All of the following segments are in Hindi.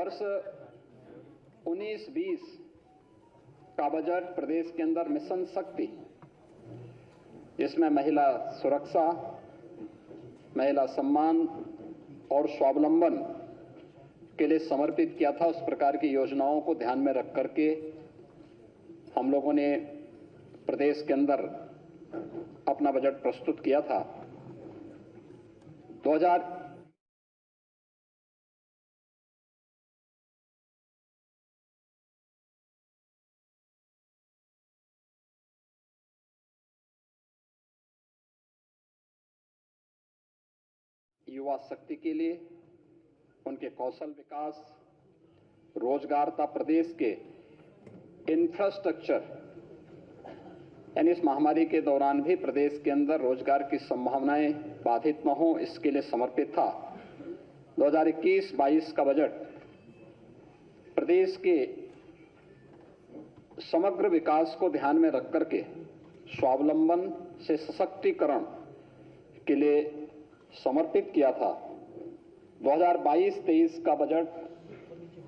वर्ष 19-20 का बजट प्रदेश के अंदर मिशन शक्ति, जिसमें महिला सुरक्षा, महिला सम्मान और स्वावलंबन के लिए समर्पित किया था, उस प्रकार की योजनाओं को ध्यान में रख करके हम लोगों ने प्रदेश के अंदर अपना बजट प्रस्तुत किया था। 2000 युवा शक्ति के लिए, उनके कौशल विकास, रोजगार तथा प्रदेश के इंफ्रास्ट्रक्चर, यानी इस महामारी के दौरान भी प्रदेश के अंदर रोजगार की संभावनाएं बाधित न हो, इसके लिए समर्पित था। 2021-22 का बजट प्रदेश के समग्र विकास को ध्यान में रख करके स्वावलंबन से सशक्तिकरण के लिए समर्पित किया था। 2022-23 का बजट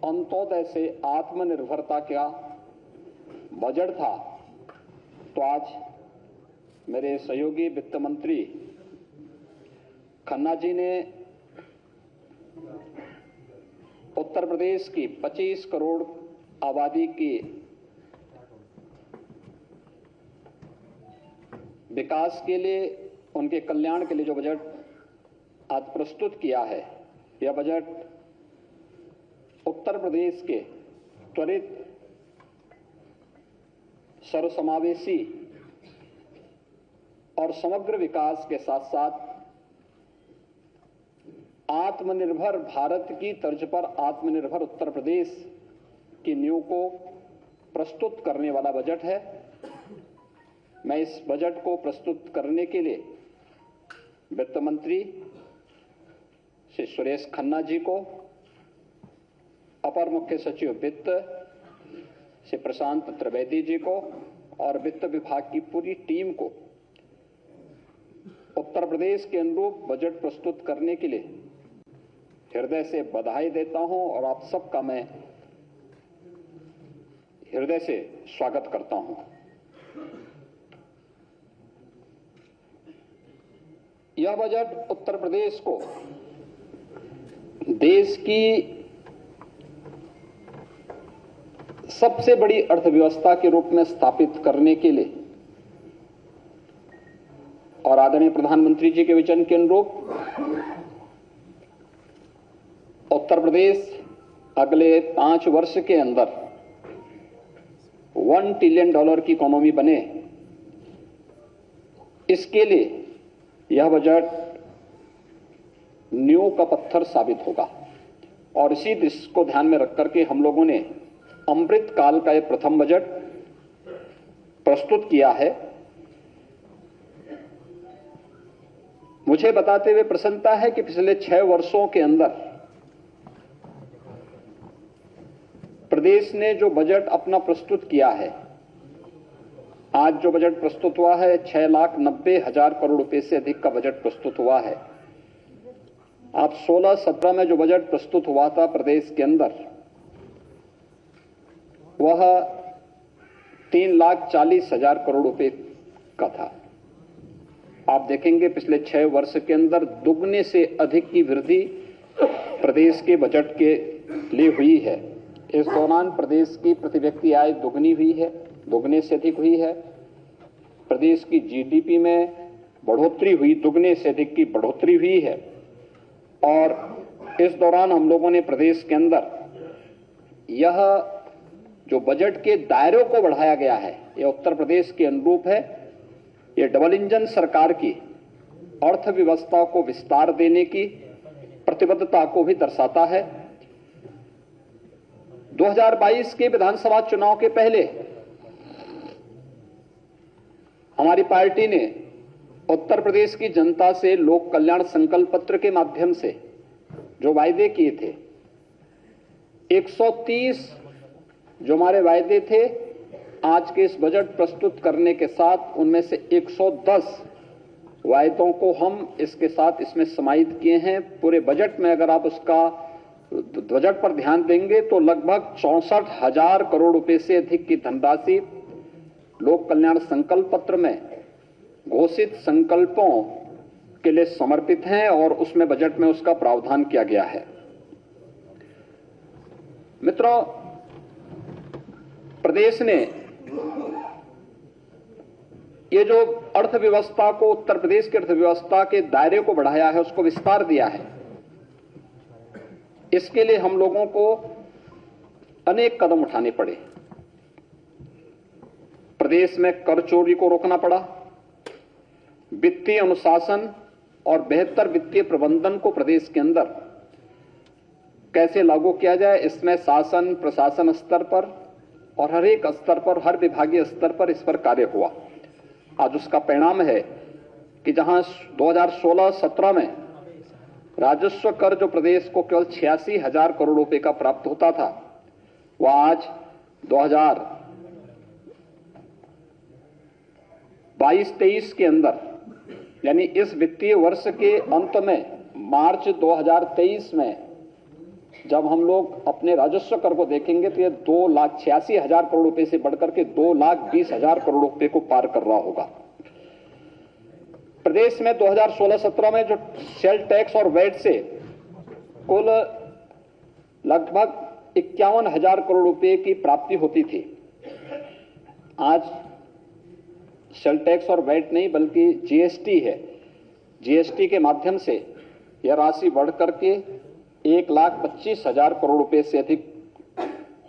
अंत्योदय से आत्मनिर्भरता का बजट था। तो आज मेरे सहयोगी वित्त मंत्री खन्ना जी ने उत्तर प्रदेश की 25 करोड़ आबादी की विकास के लिए, उनके कल्याण के लिए जो बजट आज प्रस्तुत किया है, यह बजट उत्तर प्रदेश के त्वरित, सर्वसमावेशी और समग्र विकास के साथ साथ आत्मनिर्भर भारत की तर्ज पर आत्मनिर्भर उत्तर प्रदेश की नींव को प्रस्तुत करने वाला बजट है। मैं इस बजट को प्रस्तुत करने के लिए वित्त मंत्री श्री सुरेश खन्ना जी को, अपर मुख्य सचिव वित्त श्री प्रशांत त्रिवेदी जी को और वित्त विभाग की पूरी टीम को उत्तर प्रदेश के अनुरूप बजट प्रस्तुत करने के लिए हृदय से बधाई देता हूं और आप सबका मैं हृदय से स्वागत करता हूं। यह बजट उत्तर प्रदेश को देश की सबसे बड़ी अर्थव्यवस्था के रूप में स्थापित करने के लिए और आदरणीय प्रधानमंत्री जी के विजन के अनुरूप उत्तर प्रदेश अगले 5 वर्ष के अंदर $1 ट्रिलियन की इकोनॉमी बने, इसके लिए यह बजट नींव का पत्थर साबित होगा। और इसी दृष्टि को ध्यान में रख करके हम लोगों ने अमृत काल का यह प्रथम बजट प्रस्तुत किया है। मुझे बताते हुए प्रसन्नता है कि पिछले 6 वर्षों के अंदर प्रदेश ने जो बजट अपना प्रस्तुत किया है, आज जो बजट प्रस्तुत हुआ है 6,90,000 करोड़ रुपए से अधिक का बजट प्रस्तुत हुआ है। आप 16-17 में जो बजट प्रस्तुत हुआ था प्रदेश के अंदर, वह 3,40,000 करोड़ रुपए का था। आप देखेंगे पिछले 6 वर्ष के अंदर दुगने से अधिक की वृद्धि प्रदेश के बजट के लिए हुई है। इस दौरान प्रदेश की प्रति व्यक्ति आय दुगनी हुई है, दुगने से अधिक हुई है। प्रदेश की जीडीपी में बढ़ोतरी हुई, दुगने से अधिक की बढ़ोतरी हुई है। और इस दौरान हम लोगों ने प्रदेश के अंदर यह जो बजट के दायरों को बढ़ाया गया है, यह उत्तर प्रदेश के अनुरूप है। यह डबल इंजन सरकार की अर्थव्यवस्था को विस्तार देने की प्रतिबद्धता को भी दर्शाता है। 2022 के विधानसभा चुनाव के पहले हमारी पार्टी ने उत्तर प्रदेश की जनता से लोक कल्याण संकल्प पत्र के माध्यम से जो वायदे किए थे, 130 जो हमारे वायदे थे, आज के इस बजट प्रस्तुत करने के साथ उनमें से 110 वायदों को हम इसके साथ इसमें समाहित किए हैं। पूरे बजट में अगर आप उसका बजट पर ध्यान देंगे तो लगभग 64,000 करोड़ रुपए से अधिक की धनराशि लोक कल्याण संकल्प पत्र में घोषित संकल्पों के लिए समर्पित हैं और उसमें बजट में उसका प्रावधान किया गया है। मित्रों, प्रदेश ने ये जो अर्थव्यवस्था को, उत्तर प्रदेश की अर्थव्यवस्था के दायरे को बढ़ाया है, उसको विस्तार दिया है। इसके लिए हम लोगों को अनेक कदम उठाने पड़े। प्रदेश में कर चोरी को रोकना पड़ा, वित्तीय अनुशासन और बेहतर वित्तीय प्रबंधन को प्रदेश के अंदर कैसे लागू किया जाए, इसमें शासन प्रशासन स्तर पर और हर एक स्तर पर, हर विभागीय स्तर पर इस पर कार्य हुआ। आज उसका परिणाम है कि जहां 2016-17 में राजस्व कर जो प्रदेश को केवल 86,000 करोड़ रुपए का प्राप्त होता था, वह आज 2022-23 के अंदर, यानी इस वित्तीय वर्ष के अंत में मार्च 2023 में जब हम लोग अपने राजस्व कर को देखेंगे तो यह 2,86,000 करोड़ रुपए से बढ़कर के 2,20,000 करोड़ रुपए को पार कर रहा होगा। प्रदेश में 2016-17 में जो सेल टैक्स और वैट से कुल लगभग 51,000 करोड़ रुपए की प्राप्ति होती थी, आज सेल टैक्स और वैट नहीं बल्कि जीएसटी है। जीएसटी के माध्यम से यह राशि बढ़कर के 1,25,000 करोड़ रुपए से अधिक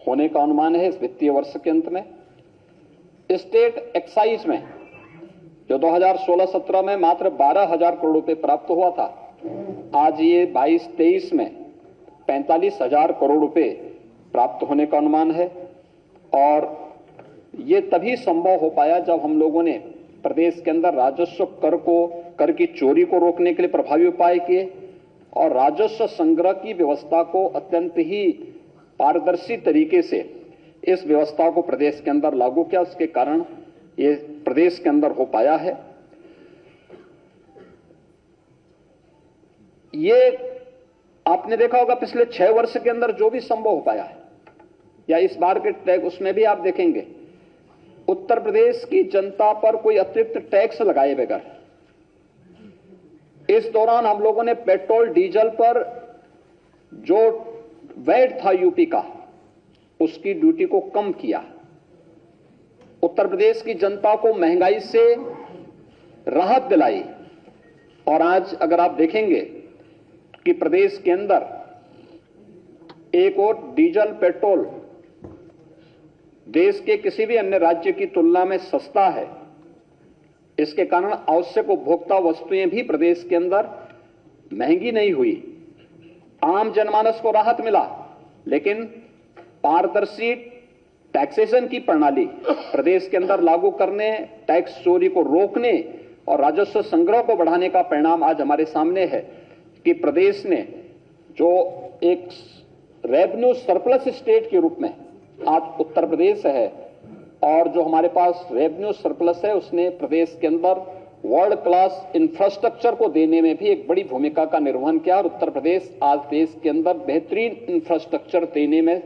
होने का अनुमान है इस वित्तीय वर्ष के अंत में। स्टेट एक्साइज में जो 2016-17 में मात्र 12,000 करोड़ रुपए प्राप्त हुआ था, आज ये 22-23 में 45,000 करोड़ रुपए प्राप्त होने का अनुमान है। और ये तभी संभव हो पाया जब हम लोगों ने प्रदेश के अंदर राजस्व कर की चोरी को रोकने के लिए प्रभावी उपाय किए और राजस्व संग्रह की व्यवस्था को अत्यंत ही पारदर्शी तरीके से इस व्यवस्था को प्रदेश के अंदर लागू किया। उसके कारण ये प्रदेश के अंदर हो पाया है। ये आपने देखा होगा पिछले 6 वर्ष के अंदर जो भी संभव हो पाया है, या इस बार के टैक्स, उसमें भी आप देखेंगे उत्तर प्रदेश की जनता पर कोई अतिरिक्त टैक्स लगाए बगैर इस दौरान हम लोगों ने पेट्रोल डीजल पर जो वैट था यूपी का, उसकी ड्यूटी को कम किया। उत्तर प्रदेश की जनता को महंगाई से राहत दिलाई। और आज अगर आप देखेंगे कि प्रदेश के अंदर एक और डीजल पेट्रोल देश के किसी भी अन्य राज्य की तुलना में सस्ता है, इसके कारण आवश्यक उपभोक्ता वस्तुएं भी प्रदेश के अंदर महंगी नहीं हुई। आम जनमानस को राहत मिला, लेकिन पारदर्शी टैक्सेशन की प्रणाली प्रदेश के अंदर लागू करने, टैक्स चोरी को रोकने और राजस्व संग्रह को बढ़ाने का परिणाम आज हमारे सामने है कि प्रदेश ने जो एक रेवेन्यू सरप्लस स्टेट के रूप में आज उत्तर प्रदेश है, और जो हमारे पास रेवेन्यू सरप्लस है उसने प्रदेश के अंदर वर्ल्ड क्लास इंफ्रास्ट्रक्चर को देने में भी एक बड़ी भूमिका का निर्वहन किया। और उत्तर प्रदेश आज देश के अंदर बेहतरीन इंफ्रास्ट्रक्चर देने में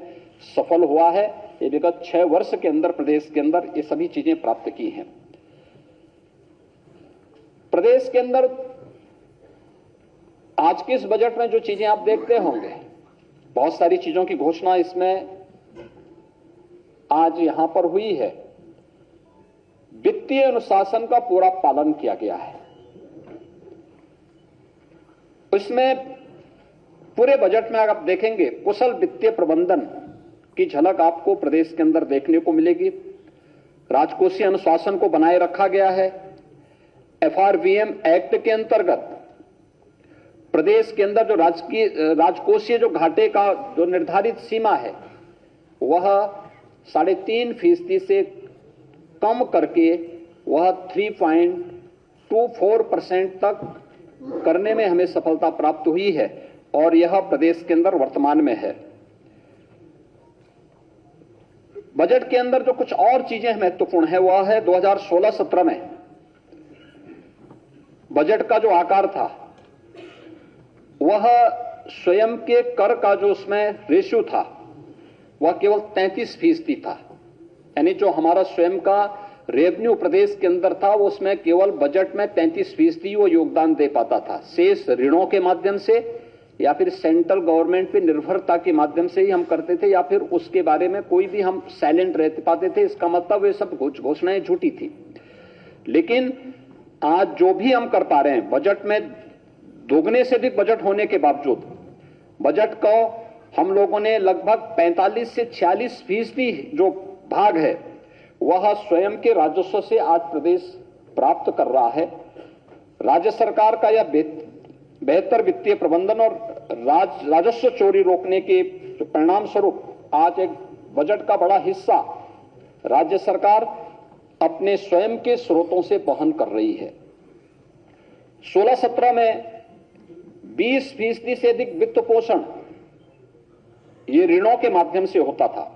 सफल हुआ है। ये विगत 6 वर्ष के अंदर प्रदेश के अंदर ये सभी चीजें प्राप्त की हैं। प्रदेश के अंदर आज के इस बजट में जो चीजें आप देखते होंगे, बहुत सारी चीजों की घोषणा इसमें आज यहां पर हुई है। वित्तीय अनुशासन का पूरा पालन किया गया है। इसमें पूरे बजट में अगर आप देखेंगे कुशल वित्तीय प्रबंधन की झलक आपको प्रदेश के अंदर देखने को मिलेगी। राजकोषीय अनुशासन को बनाए रखा गया है। एफआरवीएम एक्ट के अंतर्गत प्रदेश के अंदर जो राजकोषीय जो घाटे का जो निर्धारित सीमा है वह 3.5% से कम करके वह 3.24% तक करने में हमें सफलता प्राप्त हुई है और यह प्रदेश के अंदर वर्तमान में है। बजट के अंदर जो कुछ और चीजें महत्वपूर्ण है वह है 2016-17 में बजट का जो आकार था वह स्वयं के कर का जो उसमें रेशियो था वह केवल 33% था। यानी जो हमारा स्वयं का रेवेन्यू प्रदेश के अंदर था वो उसमें केवल बजट में 33% वो योगदान दे पाता था। शेष ऋणों के माध्यम से या फिर सेंट्रल गवर्नमेंट पे निर्भरता के माध्यम से ही हम करते थे, या फिर उसके बारे में कोई भी हम साइलेंट रह पाते थे। इसका मतलब ये सब घोषणाएं झूठी थी। लेकिन आज जो भी हम कर पा रहे हैं, बजट में दोगुने से अधिक बजट होने के बावजूद बजट को हम लोगों ने लगभग 45 से 46% जो भाग है वह स्वयं के राजस्व से आज प्रदेश प्राप्त कर रहा है। राज्य सरकार का यह बेहतर वित्तीय प्रबंधन और राजस्व चोरी रोकने के परिणाम स्वरूप आज एक बजट का बड़ा हिस्सा राज्य सरकार अपने स्वयं के स्रोतों से वहन कर रही है। 16-17 में 20% से अधिक वित्त पोषण ये ऋणों के माध्यम से होता था।